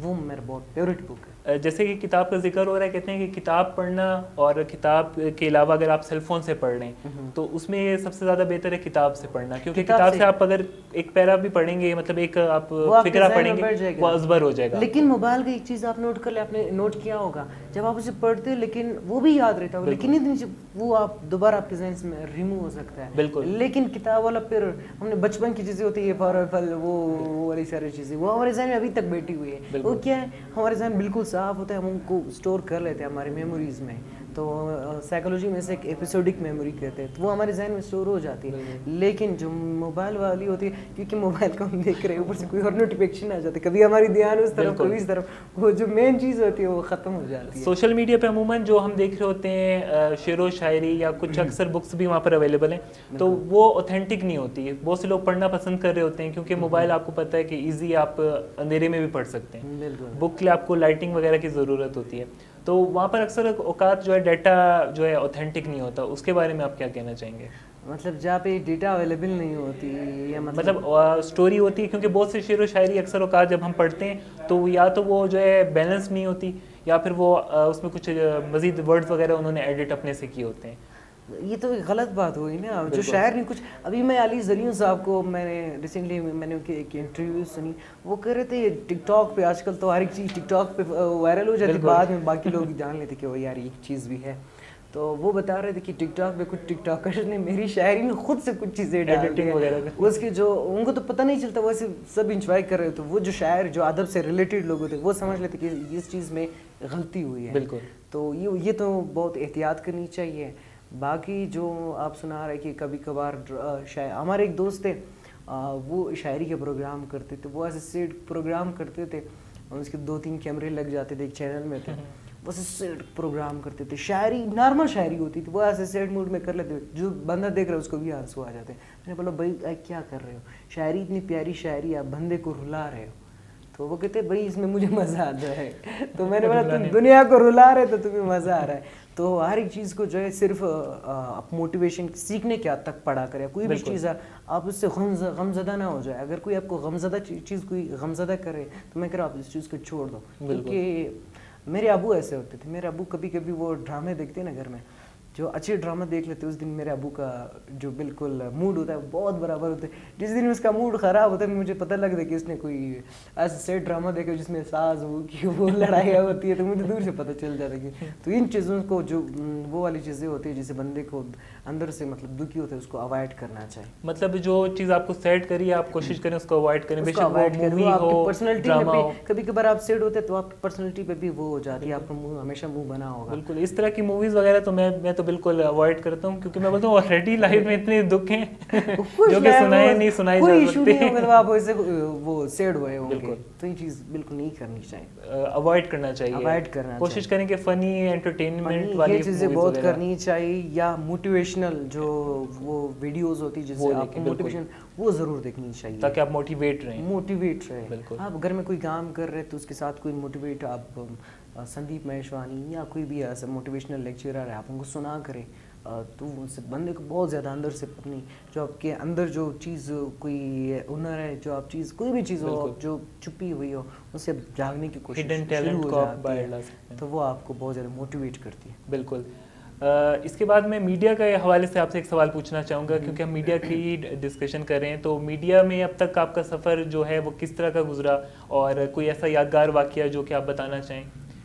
Speaker 2: وہ میرا بہت فیوریٹ بک ہے.
Speaker 1: جیسے کہ کتاب کا ذکر ہو رہا ہے کہتے ہیں کہ کتاب پڑھنا اور کتاب کے علاوہ اگر آپ سیل فون سے پڑھ رہے ہیں تو اس میں یہ سب سے زیادہ بہتر ہے کتاب سے پڑھنا کیونکہ کتاب سے آپ اگر ایک پیرا بھی پڑھیں گے مطلب ایک آپ فکرہ پڑھیں گے وہ ازبر ہو جائے گا.
Speaker 2: لیکن موبائل کا ایک چیز آپ نوٹ کر لیں آپ نے نوٹ کیا ہوگا جب آپ اسے پڑھتے ہو لیکن وہ بھی یاد رہتا ہے لیکن وہ آپ دوبارہ آپ کے ذہن میں ریمو ہو سکتا ہے.
Speaker 1: بالکل.
Speaker 2: لیکن کتاب والا پھر ہم نے بچپن کی چیزیں ہوتی ہے فار پھل وہ والی ساری چیزیں وہ ہمارے ذہن میں ابھی تک بیٹھی ہوئی ہے. وہ کیا ہے ہمارے ذہن بالکل صاف ہوتا ہے ہم ان کو اسٹور کر لیتے ہیں ہماری میموریز میں. تو سائیکالوجی میں سے ایک ایپیسوڈک میموری کہتے ہیں تو وہ ہمارے ذہن میں اسٹور ہو جاتی ہے. لیکن جو موبائل والی ہوتی ہے کیونکہ موبائل کو ہم دیکھ رہے ہیں اوپر سے کوئی اور نوٹیفیکیشن آ جاتی ہے کبھی ہماری دھیان اس طرف کبھی اس طرف وہ جو مین چیز ہوتی ہے وہ ختم ہو جاتی ہے.
Speaker 1: سوشل میڈیا پہ عموماً جو ہم دیکھ رہے ہوتے ہیں شعر و شاعری یا کچھ اکثر بکس بھی وہاں پر اویلیبل ہیں تو وہ اوتھینٹک نہیں ہوتی. بہت سے لوگ پڑھنا پسند کر رہے ہوتے ہیں کیونکہ موبائل آپ کو پتہ ہے کہ ایزی آپ اندھیرے میں بھی پڑھ سکتے ہیں. بک کے لیے آپ کو لائٹنگ وغیرہ کی ضرورت ہوتی ہے تو وہاں پر اکثر اوقات جو ہے ڈیٹا جو ہے اوتھینٹک نہیں ہوتا. اس کے بارے میں آپ کیا کہنا چاہیں گے؟
Speaker 2: مطلب جہاں پہ ڈیٹا اویلیبل نہیں ہوتی یا
Speaker 1: مطلب اسٹوری ہوتی ہے کیونکہ بہت سے شعر و شاعری اکثر اوقات جب ہم پڑھتے ہیں تو یا تو وہ جو ہے بیلنس نہیں ہوتی یا پھر وہ اس میں کچھ مزید ورڈز وغیرہ انہوں نے ایڈٹ اپنے سے کیے ہوتے ہیں.
Speaker 2: یہ تو غلط بات ہوئی نا. جو شاعر نے کچھ ابھی میں علی زلیوں صاحب کو میں نے ریسنٹلی میں نے ایک انٹرویو سنی وہ کہہ رہے تھے ٹک ٹاک پہ آج کل تو ہر ایک چیز ٹک ٹاک پہ وائرل ہو جاتی بعد میں باقی لوگ جان لیتے کہ وہ یار یہ چیز بھی ہے. تو وہ بتا رہے تھے کہ ٹک ٹاک پہ کچھ ٹک ٹاکرز نے میری شاعری میں خود سے کچھ چیزیں ڈالی اس کے جو ان کو تو پتہ نہیں چلتا ویسے سب انجوائے کر رہے. تو وہ جو شاعر جو ادب سے ریلیٹڈ لوگ ہوتے وہ سمجھ لیتے کہ اس چیز میں غلطی ہوئی ہے.
Speaker 1: بالکل.
Speaker 2: تو یہ تو بہت احتیاط کرنی چاہیے. باقی جو آپ سنا رہے کہ کبھی کبھار ہمارے ایک دوست تھے وہ شاعری کے پروگرام کرتے تھے. وہ ایسے سیٹ پروگرام کرتے تھے اور اس کے 2-3 کیمرے لگ جاتے تھے ایک چینل میں تھے, بس سیٹ پروگرام کرتے تھے, شاعری نارمل شاعری ہوتی تھی, وہ ایسے سیٹ موڈ میں کر لیتے, جو بندہ دیکھ رہا ہے اس کو بھی آنسو آ جاتے ہیں. میں نے بولا بھائی کیا کر رہے ہو, شاعری اتنی پیاری شاعری, آپ بندے کو رلا رہے ہو. تو وہ کہتے بھائی اس میں مجھے مزہ آتا ہے. تو میں نے بولا تم دنیا کو رلا رہے تو تمہیں مزہ آ رہا ہے. تو ہر ایک چیز کو جو ہے صرف موٹیویشن سیکھنے کے حد تک پڑھا کرے, کوئی بھی چیز ہے آپ اس سے غمزدہ نہ ہو جائے. اگر کوئی آپ کو غمزدہ چیز کوئی غمزدہ کرے تو میں کہہ رہا ہوں آپ اس چیز کو چھوڑ دو. کیونکہ میرے ابو ایسے ہوتے تھے, میرے ابو کبھی کبھی وہ ڈرامے دیکھتے نا گھر میں, جو اچھے ڈرامہ دیکھ لیتے اس دن میرے ابو کا جو بالکل موڈ ہوتا ہے بہت برابر ہوتا ہے. جس دن اس کا موڈ خراب ہوتا ہے مجھے پتہ لگتا ہے کہ اس نے کوئی ایسا سیٹ ڈرامہ دیکھا جس میں ساز وہ لڑائیاں ہوتی ہے, تو مجھے دور سے پتہ چل جاتا ہے کہ تو ان چیزوں کو جو وہ والی چیزیں ہوتی ہیں جسے بندے کو اندر سے مطلب دکھی ہوتا ہے اس کو اوائڈ کرنا چاہیے.
Speaker 1: مطلب جو چیز آپ کو سیٹ کری ہے آپ کوشش کریں اس کو اوائڈ کریں, بے شک وہ مووی
Speaker 2: آپ کی
Speaker 1: ہو,
Speaker 2: پرسنالٹی
Speaker 1: ڈرامہ
Speaker 2: میں
Speaker 1: ہو.
Speaker 2: بھی کبھی کبھار آپ سیٹ ہوتے ہیں تو آپ کی پرسنالٹی پہ بھی وہ ہو جاتی ہے, آپ کا منہ ہمیشہ منہ بنا ہوگا.
Speaker 1: بالکل اس طرح کی موویز وغیرہ تو میں تو بالکل اوائڈ کرتا ہوں, کیونکہ میں بولتا ہوں آلریڈی لائف میں اتنے دکھ ہیں جو کہ سنائے سنائی جا سکتے,
Speaker 2: کوئی ایشو نہیں ہوگا آپ ویسے وہ سیڈ ہوئے ہوں گے, تو یہ چیز بالکل نہیں کرنی چاہیے,
Speaker 1: اوائڈ کرنا چاہیے.
Speaker 2: اوائڈ کرنا
Speaker 1: کوشش کریں کہ فنی انٹرٹینمنٹ والی
Speaker 2: چیزیں بہت کرنی چاہیے, یا موٹیویشنل جو وہ ویڈیوز ہوتی ہے جس سے آپ کو موٹیویشن وہ ضرور دیکھنی چاہیے
Speaker 1: تاکہ آپ موٹیویٹ رہیں.
Speaker 2: بالکل آپ گھر میں کوئی کام کر رہے تو اس کے ساتھ کوئی موٹیویٹ, آپ سندیپ مہیشوانی یا کوئی بھی ایسا موٹیویشنل لیکچرر ہے آپ ان کو سنا کریں, تو اس بندے کو بہت زیادہ اندر سے اپنی جو آپ کے اندر جو چیز کوئی ہنر ہے, جو آپ چیز کوئی بھی چیز ہو جو چھپی ہوئی ہو اس سے جاگنے کی کوشش شروع ہو جاتی ہے, تو وہ آپ کو بہت زیادہ موٹیویٹ کرتی ہے.
Speaker 1: بالکل. اس کے بعد میں میڈیا کے حوالے سے آپ سے ایک سوال پوچھنا چاہوں گا, کیونکہ ہم میڈیا کی ڈسکشن کر رہے ہیں, تو میڈیا میں اب تک آپ کا سفر جو ہے وہ کس طرح کا گزرا, اور کوئی ایسا یادگار واقعہ جو کہ آپ بتانا چاہیں,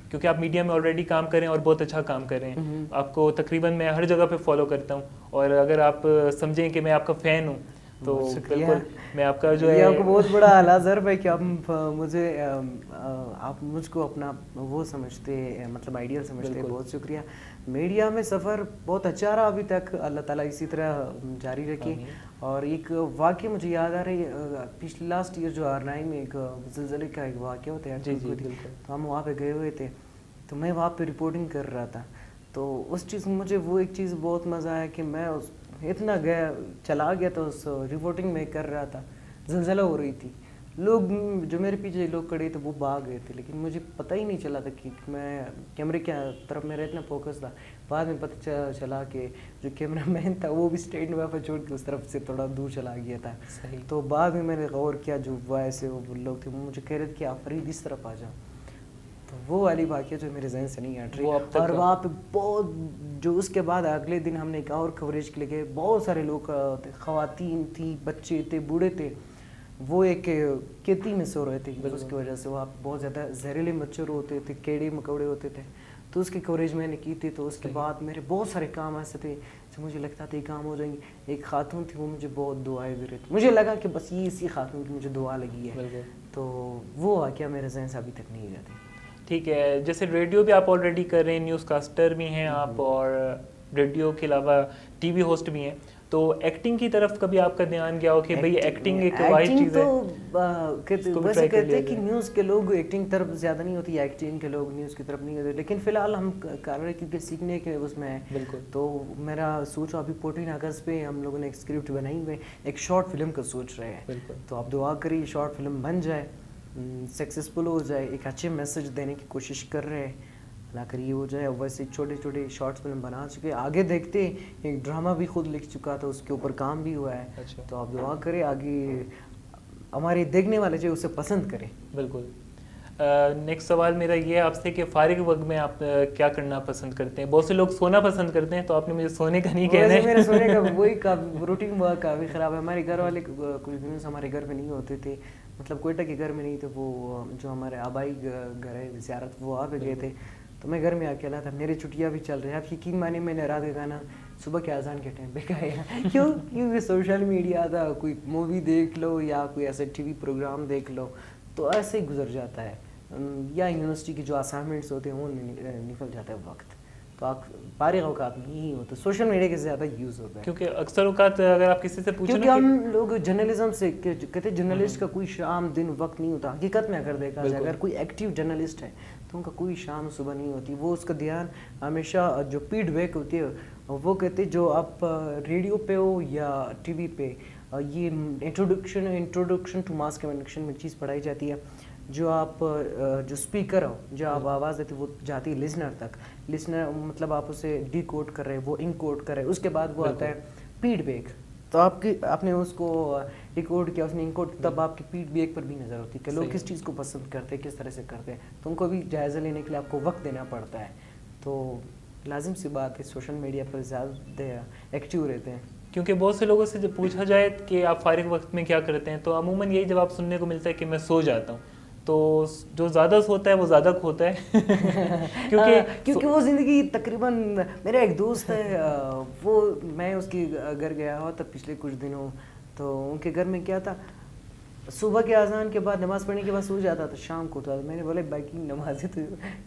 Speaker 1: کیونکہ آپ میڈیا میں آلریڈی کام کریں اور بہت اچھا کام کر رہے ہیں, آپ کو تقریباً میں ہر جگہ پہ فالو کرتا ہوں, اور اگر آپ سمجھیں کہ میں آپ کا فین ہوں تو بالکل میں آپ کا جو ہے
Speaker 2: آپ کو بہت بڑا اعلیٰ ضرب ہے کہ آپ مجھ کو اپنا وہ سمجھتے, مطلب آئیڈیل سمجھتے. بہت شکریہ. میڈیا میں سفر بہت اچھا رہا ابھی تک, اللہ تعالیٰ اسی طرح جاری رکھے. اور ایک واقعہ مجھے یاد آ رہی ہے, پچھلے لاسٹ ایئر جو R9 میں ایک زلزلے کا ایک واقعہ ہوتا ہے, تو ہم وہاں پہ گئے ہوئے تھے, تو میں وہاں پہ رپورٹنگ کر رہا تھا. تو اس چیز میں مجھے وہ ایک چیز بہت مزہ آیا کہ میں اتنا چلا گیا تو اس رپورٹنگ میں کر رہا تھا, زلزلہ ہو رہی تھی, لوگ جو میرے پیچھے لوگ کھڑے تھے وہ بھاگ گئے تھے, لیکن مجھے پتہ ہی نہیں چلا تھا کہ میں کیمرے کی طرف میرا اتنا فوکس تھا. بعد میں پتہ چلا کہ جو کیمرہ مین تھا وہ بھی اسٹینڈ وہاں پہ چھوڑ کے اس طرف سے تھوڑا دور چلا گیا تھا. تو بعد میں نے غور کیا, جو وہ ایسے وہ لوگ تھے وہ مجھے کہہ رہے تھے کہ آپ فرید اس طرف آ جاؤ. تو وہ والی واقعہ جو میرے ذہن سے نہیں ہٹ رہی. اور وہاں پہ بہت جو اس کے بعد اگلے دن ہم نے ایک اور کوریج کے لیے گئے, بہت سارے لوگ تھے, خواتین تھیں, بچے تھے, بوڑھے تھے, وہ ایک کھیتی میں سو رہے تھے. اس کی وجہ سے وہاں بہت زیادہ زہریلے مچھر ہوتے تھے, کیڑے مکوڑے ہوتے تھے. تو اس کی کوریج میں نے کی تھی. تو اس کے بعد میرے بہت سارے کام ایسے تھے جو مجھے لگتا تھا یہ کام ہو جائیں گے. ایک خاتون تھی, وہ مجھے بہت دعائیں دے رہی تھی, مجھے لگا کہ بس یہ اسی خاتون کی مجھے دعا لگی ہے. تو وہ واقعہ میرے ذہن سے ابھی تک نہیں جاتے.
Speaker 1: ٹھیک ہے, جیسے ریڈیو بھی آپ آلریڈی کر رہے ہیں, نیوز کاسٹر بھی ہیں آپ, اور ریڈیو کے علاوہ ٹی وی ہوسٹ بھی ہیں, تو ایکٹنگ کی طرف کبھی آپ کا دھیان گیا ہو کہ بھئی ایکٹنگ ایک واحد چیز ہے؟
Speaker 2: تو ویسے کہتے ہیں کہ نیوز کے لوگ ایکٹنگ طرف زیادہ نہیں ہوتی, ایکٹنگ کے لوگ نیوز کی طرف نہیں ہوتے, لیکن فی الحال ہم کر رہے کیونکہ سیکھنے کے اس میں ہے. تو میرا سوچ ابھی 14 اگست پہ ہم لوگوں نے ایک اسکرپٹ بنائی ہوئی, ایک شارٹ فلم کا سوچ رہے ہیں. تو آپ دعا کریے شارٹ فلم بن جائے, سکسیزفل ہو جائے, ایک اچھے میسج دینے کی کوشش کر رہے ہیں, اللہ کر یہ ہو جائے. ویسے چھوٹے چھوٹے شارٹ فلم بنا چکے, آگے دیکھتے. ایک ڈرامہ بھی خود لکھ چکا تھا, اس کے اوپر کام بھی ہوا ہے. تو آپ دعا کریں آگے ہمارے دیکھنے والے جو اسے پسند کریں.
Speaker 1: بالکل. نیکسٹ سوال میرا یہ ہے آپ سے کہ فارغ وقت میں آپ کیا کرنا پسند کرتے ہیں؟ بہت سے لوگ سونا پسند کرتے ہیں, تو آپ نے مجھے سونے کا نہیں کہنا ہے.
Speaker 2: میرے سونے کا وہی روٹین کافی خراب ہے. ہمارے گھر والے کچھ دنوں سے ہمارے گھر میں نہیں ہوتے تھے, مطلب کوئٹہ کے گھر میں نہیں تھے, وہ جو ہمارے آبائی گھر ہے زیارت, وہ وہاں پہ گئے تھے. تو میں گھر میں اکیلا تھا, میری چھٹیاں بھی چل رہی ہیں. آپ یقین مانیں میں نے رات کا گانا صبح کے اذان کے ٹائم پہ گایا. کیونکہ سوشل میڈیا تھا, کوئی مووی دیکھ لو یا کوئی ایسے ٹی وی پروگرام دیکھ لو, تو ایسے ہی گزر جاتا ہے, یا یونیورسٹی کی جو اسائنمنٹس ہوتے ہیں وہ نکل جاتا ہے وقت. تو فارغ اوقات میں یہی ہوتا ہے, سوشل میڈیا کے زیادہ یوز ہوتا ہے.
Speaker 1: کیونکہ اکثر اوقات اگر آپ کسی سے پوچھیں
Speaker 2: کیونکہ ہم لوگ جرنلزم سے کہتے ہیں جرنلسٹ کا کوئی شام دن وقت نہیں ہوتا. حقیقت میں اگر دیکھا جائے اگر کوئی ایکٹیو جرنلسٹ ہے تو ان کا کوئی شام صبح نہیں ہوتی. وہ اس کا دھیان ہمیشہ جو فیڈ بیک ہوتی ہے وہ کہتے جو آپ ریڈیو پہ ہو یا ٹی وی پہ, یہ انٹروڈکشن ٹو ماس کمیونیکیشن میں چیز پڑھائی جاتی ہے. جو آپ جو اسپیکر ہو, جو آپ آواز دیتے وہ جاتی ہے لسنر تک. لسنر مطلب آپ اسے ڈی کوڈ کر رہے, وہ ان کوڈ کر رہے, اس کے بعد وہ آتا ہے فیڈ بیک. تو آپ نے اس کو ڈیکوڈ کیا, اس نے انکوڈ, تب آپ کی فیڈ بیک پر بھی نظر ہوتی ہے کہ لوگ کس چیز کو پسند کرتے ہیں, کس طرح سے کرتے ہیں. تو ان کو بھی جائزہ لینے کے لیے آپ کو وقت دینا پڑتا ہے. تو لازم سی بات ہے سوشل میڈیا پر زیادہ ایکٹیو رہتے ہیں.
Speaker 1: کیونکہ بہت سے لوگوں سے جب پوچھا جائے کہ آپ فارغ وقت میں کیا کرتے ہیں تو عموماً یہی جواب سننے کو ملتا ہے کہ میں سو جاتا ہوں. تو جو زیادہ سوتا ہے وہ زیادہ کھوتا ہے.
Speaker 2: کیونکہ وہ زندگی تقریباً, میرا ایک دوست ہے وہ, میں اس کے گھر گیا ہوا تھا پچھلے کچھ دنوں, تو ان کے گھر میں کیا تھا, صبح کے اذان کے بعد نماز پڑھنے کے بعد سو جاتا تھا, شام کو تھا. میں نے بولے باقی نمازیں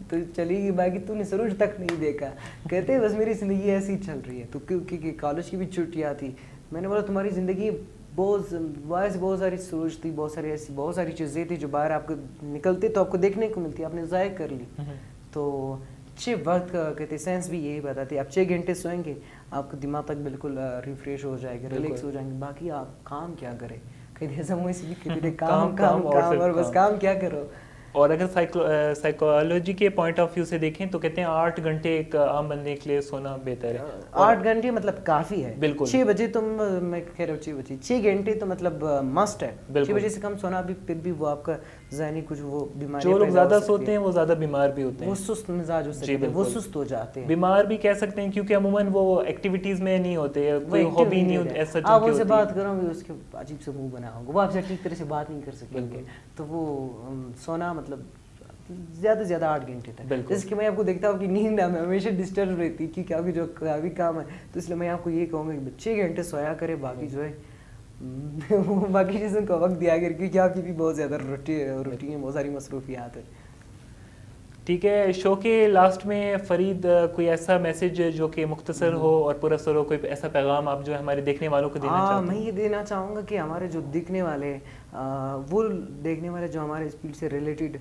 Speaker 2: تو چلی گئی, باقی تو نے سروج تک نہیں دیکھا. کہتے بس میری زندگی ایسی چل رہی ہے. تو کیونکہ کالج کی بھی چھٹیاں تھی, میں نے بولا تمہاری زندگی بہت ساری سوچ تھی, بہت ساری چیزیں تھی جو باہر آپ کو نکلتے تو آپ کو دیکھنے کو ملتی, آپ نے ضائع کر لی. تو 6 وقت کا کہتے سائنس بھی یہی بتاتی ہے, آپ 6 گھنٹے سوئیں گے آپ کا دماغ تک بالکل ریفریش ہو جائے گا, ریلیکس ہو جائیں گے. باقی آپ کام کیا کریں, کہیں ایسا کام اور بس کام کیا کرو.
Speaker 1: اور اگر سائیکالوجی کے پوائنٹ آف ویو سے دیکھیں تو کہتے ہیں 8 گھنٹے ایک عام بندے کے لیے سونا بہتر ہے.
Speaker 2: 8 گھنٹے مطلب کافی ہے.
Speaker 1: بالکل
Speaker 2: 6 بجے تم, میں کہہ رہا ہوں 6 گھنٹے تو مطلب مسٹ ہے. 6 بجے سے کم سونا بھی پھر بھی وہ آپ کا ذہنی کچھ وہ بیماری,
Speaker 1: جو لوگ زیادہ سوتے ہیں وہ زیادہ بیمار بھی ہوتے ہیں,
Speaker 2: وہ سست مزاج ہو سکتے ہیں, وہ سست ہو جاتے ہیں.
Speaker 1: بیمار بھی کہہ سکتے ہیں کیونکہ عموماً وہ ایکٹیویٹیز میں نہیں ہوتے, کوئی ہابی نہیں ہوتی ایسا.
Speaker 2: آپ ان سے بات کرو گے اس کے عجیب سے منہ بنا ہوگا, وہ آپ سے ٹھیک طرح سے بات نہیں کر سکیں گے. تو وہ سونا مطلب زیادہ سے زیادہ 8 گھنٹے تک. جیسے کہ میں آپ کو دیکھتا ہوں کہ نیند میں ہمیشہ ڈسٹرب رہتی کیونکہ ابھی جو ابھی کام ہے, تو اس لیے میں آپ کو یہ کہوں گا کہ 6 گھنٹے سویا کرے, باقی جو ہے باقی چیزوں کو وقت دیا کرے, کیونکہ آپ کی بھی بہت زیادہ روٹین, بہت ساری مصروفیات ہیں.
Speaker 1: ٹھیک ہے, شو کے لاسٹ میں فرید کوئی ایسا میسج جو کہ مختصر ہو اور پر اثر ہو, کوئی ایسا پیغام آپ جو ہمارے دیکھنے والوں کو دینا چاہتے ہیں؟
Speaker 2: میں یہ دینا چاہوں گا کہ ہمارے جو دیکھنے والے وہ دیکھنے والے جو ہمارے اس فیلڈ سے ریلیٹڈ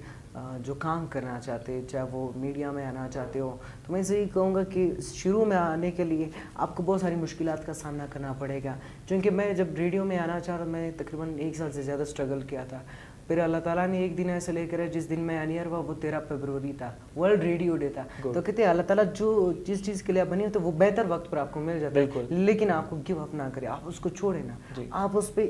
Speaker 2: جو کام کرنا چاہتے ہیں, چاہے وہ میڈیا میں آنا چاہتے ہو, تو میں اسے یہ کہوں گا کہ شروع میں آنے کے لیے آپ کو بہت ساری مشکلات کا سامنا کرنا پڑے گا. چونکہ میں جب ریڈیو میں آنا چاہ رہا, میں تقریباً 1 سال سے زیادہ اسٹرگل کیا تھا. پھر اللہ تعالیٰ نے ایک دن ایسا لے کر ہے جس دن میں انیئر ہوا, وہ 13 فروری تھا, ورلڈ ریڈیو ڈے تھا. تو کہتے ہیں اللہ تعالیٰ جو جس چیز کے لیے بنی ہو تو وہ بہتر وقت پر آپ کو مل جاتا ہے, لیکن آپ کو گیو اپ نہ کرے, آپ اس کو چھوڑے نا, آپ اس پہ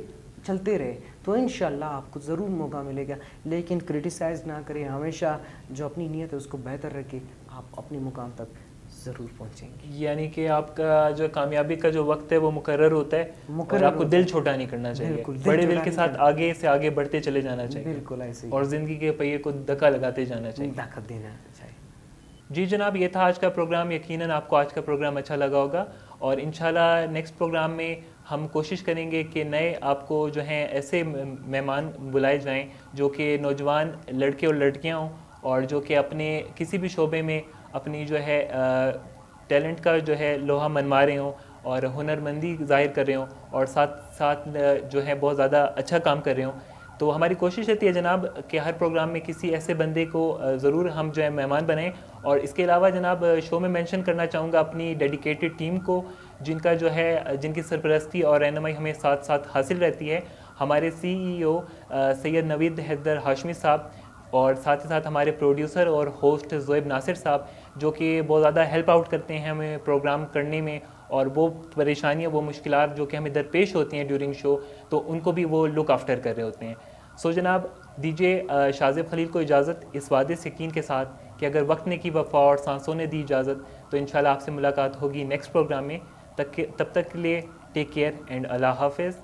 Speaker 2: چلتے رہے تو انشاءاللہ آپ کو ضرور موقع ملے گا. لیکن کرٹیسائز نہ کریں, ہمیشہ جو اپنی نیت ہے اس کو بہتر رکھے, آپ اپنے مقام تک ضرور پہنچیں گے.
Speaker 1: یعنی کہ آپ کا جو کامیابی کا جو وقت ہے وہ مقرر ہوتا ہے, اور آپ کو دل چھوٹا نہیں کرنا چاہیے, بڑے دل کے ساتھ آگے سے آگے بڑھتے چلے جانا چاہیے.
Speaker 2: بالکل ایسے ہی,
Speaker 1: اور زندگی کے پہیے کو دھکا لگاتے جانا چاہیے,
Speaker 2: طاقت دینا چاہیے.
Speaker 1: جی جناب, یہ تھا آج کا پروگرام. یقیناً آپ کو آج کا پروگرام اچھا لگا ہوگا, اور انشاءاللہ نیکسٹ پروگرام میں ہم کوشش کریں گے کہ نئے آپ کو جو ہیں ایسے مہمان بلائے جائیں جو کہ نوجوان لڑکے اور لڑکیاں ہوں, اور جو کہ اپنے کسی بھی شعبے میں اپنی جو ہے ٹیلنٹ کا جو ہے لوہا منوا رہے ہوں اور ہنرمندی ظاہر کر رہے ہوں, اور ساتھ ساتھ جو ہے بہت زیادہ اچھا کام کر رہے ہوں. تو ہماری کوشش رہتی ہے جناب کہ ہر پروگرام میں کسی ایسے بندے کو ضرور ہم جو ہے مہمان بنائیں. اور اس کے علاوہ جناب شو میں مینشن کرنا چاہوں گا اپنی ڈیڈیکیٹڈ ٹیم کو, جن کا جو ہے جن کی سرپرستی اور رہنمائی ہمیں ساتھ ساتھ حاصل رہتی ہے. ہمارے CEO سید نوید حیدر ہاشمی صاحب, اور ساتھ ہی ساتھ ہمارے پروڈیوسر اور ہوسٹ زویب ناصر صاحب, جو کہ بہت زیادہ ہیلپ آؤٹ کرتے ہیں ہمیں پروگرام کرنے میں, اور وہ پریشانیاں وہ مشکلات جو کہ ہمیں درپیش ہوتی ہیں ڈیورنگ شو, تو ان کو بھی وہ لک آفٹر کر رہے ہوتے ہیں. سو جناب, دیجیے شاذب خلیل کو اجازت اس وعدے سے یقین کے ساتھ کہ اگر وقت نے کی وفا اور سانسوں نے دی اجازت تو انشاءاللہ آپ سے ملاقات ہوگی نیکسٹ پروگرام میں. تب تک کے لیے ٹیک کیئر اینڈ اللہ حافظ.